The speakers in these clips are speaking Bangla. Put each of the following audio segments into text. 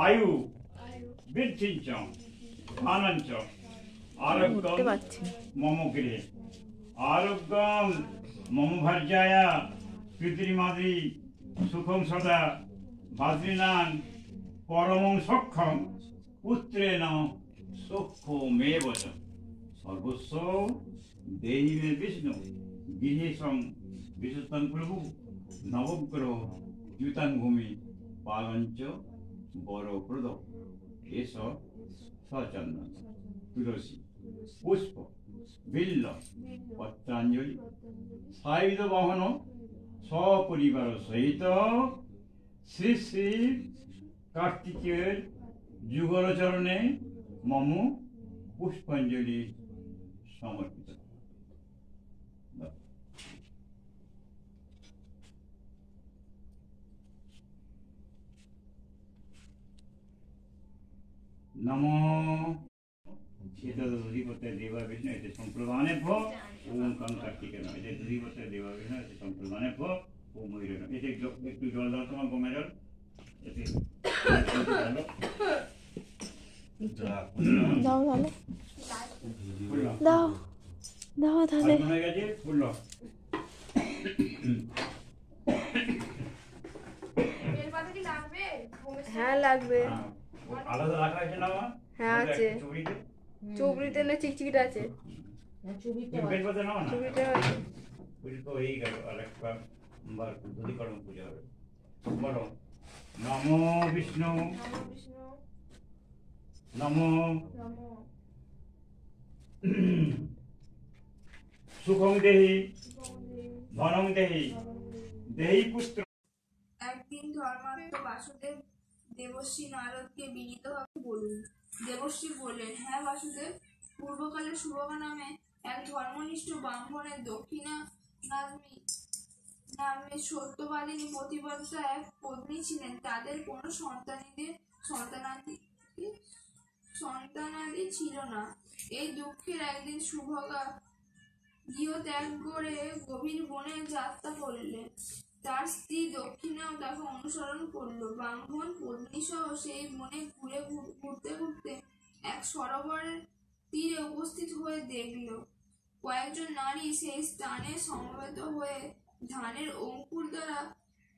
आयु वृद्धिञ्च धनञ्च आरोग्यं मम गृहे आरोग्यं मम भार्याया पितृमातृ सुखं सदा भाद्रीनां परमं सख्यं पुत्रेण सुखमेव च सर्वस्व देहि मे विष्णु गृहेशं विशुद्धं प्रभु नवग्रह द्युतां भूमि पालञ्च वरप्रद एष सचन्दन तुलसी पुष्प बिल्ल पत्राञ्जलि सायुध वाहन सपरिवार सहित श्री श्री कार्तिकेय जुगल चरणे मम पुष्पांजलि समर्पित। नमो एतदधिपते देवा विष्णु एते संप्रदाने भो ओम कं कार्तिकेय एते अधिपते देवा विष्णु एते संप्रदाने भो ओम मयूरेण एते একটু জল দাও তোমার গমের জল এতে দাও তাহলে দাও দাও তাহলে হয়ে গেছে ফুললো এর পাতা কি লাগবে? হ্যাঁ লাগবে। আলাদা রাখা আছে না মা? হ্যাঁ আছে। চুড়িতে চুবড়িতে না চিকচিকিটা আছে। বেল পাতা নাও না? চুবড়িটা আছে। পুজো তো হয়েই গেল আর একটা বার দুধিকরণ পূজা হবে। বলো নমো বিষ্ণু নমো বিষ্ণু নমো নমো সুখং দেহি শিবদেব ধনং দেহি দেহি পুত্র। একদিন ধর্মাত্ম বাসুদেব দেবশ্রী নারদকে বিনীতভাবে বললেন। দেবশ্রী বললেন, হ্যাঁ বাসুদেব, পূর্বকালে সুভগা নামে এক ধর্মনিষ্ঠ ব্রাহ্মণের দক্ষিণা নামে সত্যবাদিনী পতিব্রতা এক পত্নী ছিলেন। তাদের কোনো সন্তানাদি ছিল না। এই দুঃখের একদিন সুভগা গৃহ ত্যাগ করে গভীর বনে যাত্রা করলেন। তার স্ত্রী দক্ষিণাও তাকে অনুসরণ করলো। ব্রাহ্মণ পত্নী সহ সেই বনে ঘুরতে ঘুরতে এক সরোবরের তীরে উপস্থিত হয়ে দেখল কয়েকজন নারী সেই স্থানে সমবেত হয়ে ধানের অঙ্কুর দ্বারা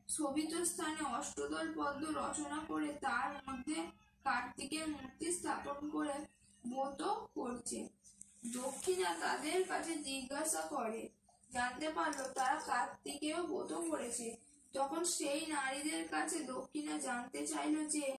শোভিত স্থানে অষ্টদল পদ্ম রচনা করে তার মধ্যে কার্তিকের মূর্তি স্থাপন করে ব্রত করছে। দক্ষিণা তাদের কাছে জিজ্ঞাসা করে জানতে পারলো তারা কার্তিকেও ব্রত করেছে। তখন সেই নারীদের কাছে দক্ষিণা জানতে চাইল যে